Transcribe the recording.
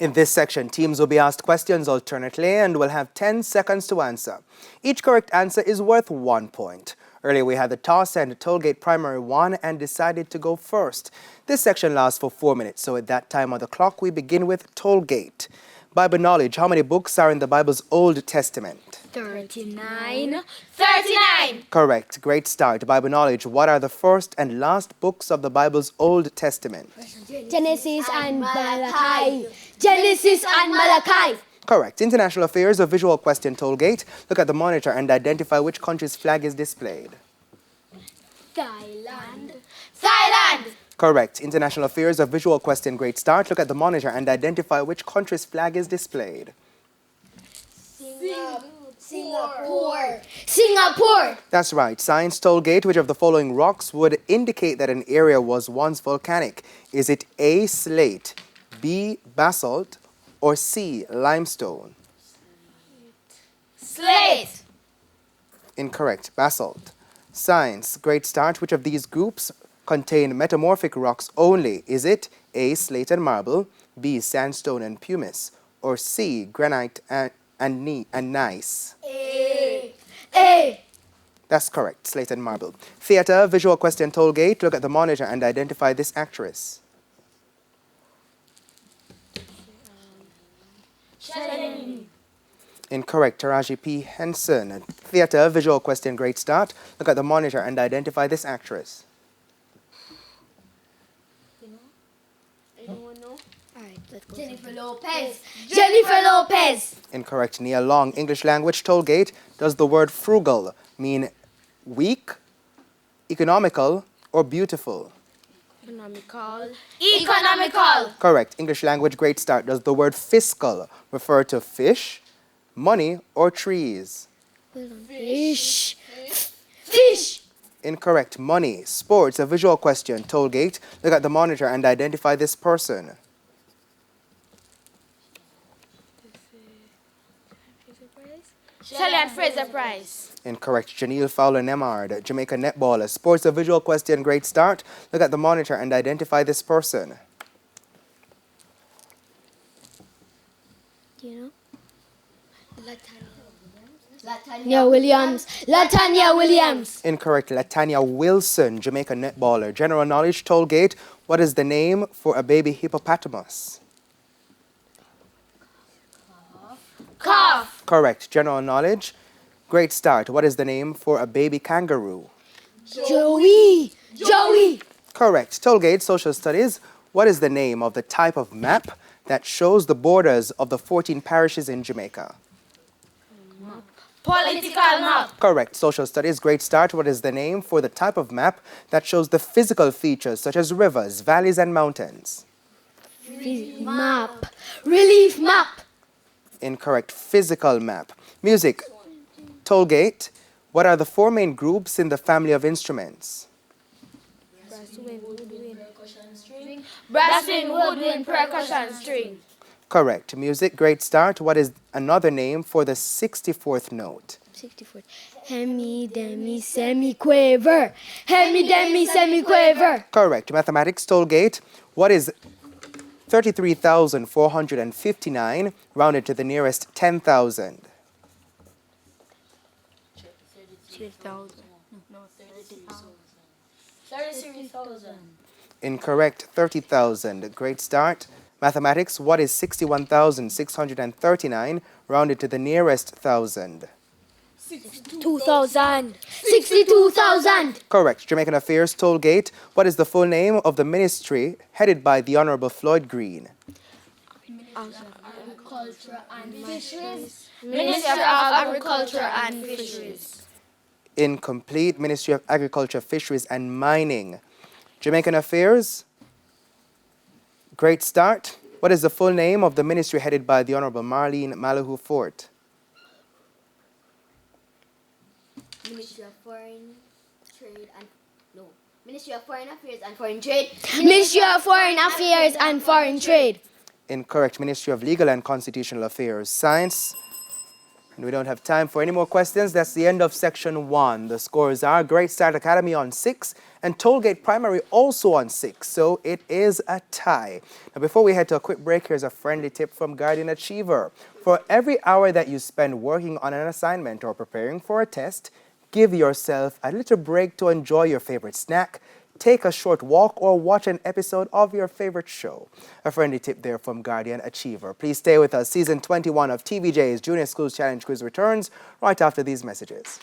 In this section, teams will be asked questions alternately and will have 10 seconds to answer. Each correct answer is worth 1 point. Earlier we had the toss and Tollgate Primary won and decided to go first. This section lasts for 4 minutes, so at that time on the clock we begin with Tollgate. Bible knowledge, how many books are in the Bible's Old Testament? 39. 39! Correct. Great start. Bible knowledge, what are the first and last books of the Bible's Old Testament? Genesis and Malachi. Genesis and Malachi. Correct. International affairs, a visual question, Tollgate. Look at the monitor and identify which country's flag is displayed. Thailand. Thailand. Correct. International affairs, a visual question, great start. Look at the monitor and identify which country's flag is displayed. Singapore. Singapore. That's right. Science, Tollgate, which of the following rocks would indicate that an area was once volcanic? Is it A, slate, B, basalt, or C, limestone? Slate. Incorrect. Basalt. Science, great start. Which of these groups contain metamorphic rocks only? Is it A, slate and marble, B, sandstone and pumice, or C, granite and gneiss? A. That's correct. Slate and marble. Theatre, visual question, Tollgate. Look at the monitor and identify this actress. Incorrect. Taraji P. Henson. Theatre, visual question, great start. Look at the monitor and identify this actress. Anyone know? Alright, let's go. Jennifer Lopez. Jennifer Lopez. Incorrect. Nia Long. English language, Tollgate. Does the word frugal mean weak, economical, or beautiful? Economical. Economical. Correct. English language, great start. Does the word fiscal refer to fish, money, or trees? Fish. Fish. Incorrect. Money. Sports, a visual question, Tollgate. Look at the monitor and identify this person. Shelley and Fraser Price. Incorrect. Janelle Fowler-Nemard, Jamaica netballer. Sports, a visual question, great start. Look at the monitor and identify this person. Do you know? Latanya Williams. Latanya Williams. Incorrect. Latanya Wilson, Jamaica netballer. General knowledge, Tollgate. What is the name for a baby hippopotamus? Calf. Correct. General knowledge. Great start. What is the name for a baby kangaroo? Joey. Joey. Correct. Tollgate, social studies. What is the name of the type of map that shows the borders of the 14 parishes in Jamaica? Political map. Correct. Social studies. Great start. What is the name for the type of map that shows the physical features such as rivers, valleys, and mountains? Map. Relief map. Incorrect. Physical map. Music. Tollgate. What are the 4 main groups in the family of instruments? Brass wind, woodwind, percussion, string. Correct. Music. Great start. What is another name for the 64th note? 64th. Hemi, demi, semi-quaver. Hemi, demi, semi-quaver. Correct. Mathematics. Tollgate. What is 33,459 rounded to the nearest 10,000? 33,000. Incorrect. 30,000. Great start. Mathematics. What is 61,639 rounded to the nearest thousand? 62,000. 62,000. Correct. Jamaican affairs. Tollgate. What is the full name of the ministry headed by the Honorable Floyd Green? Agriculture and Fisheries. Ministry of Agriculture and Fisheries. Incomplete. Ministry of Agriculture, Fisheries and Mining. Jamaican affairs. Great start. What is the full name of the ministry headed by the Honorable Marlene Malahoo Fort? Ministry of Foreign Trade and Ministry of Foreign Affairs and Foreign Trade. Ministry of Foreign Affairs and Foreign Trade. Incorrect. Ministry of Legal and Constitutional Affairs. Science. And we don't have time for any more questions. That's the end of section 1. The scores are Great Start Academy on 6 and Tollgate Primary also on 6. So it is a tie. Now before we head to a quick break, here's a friendly tip from Guardian Achiever. For every hour that you spend working on an assignment or preparing for a test, give yourself a little break to enjoy your favorite snack, take a short walk, or watch an episode of your favorite show. A friendly tip there from Guardian Achiever. Please stay with us. Season 21 of TVJ's Junior Schools Challenge Quiz returns right after these messages.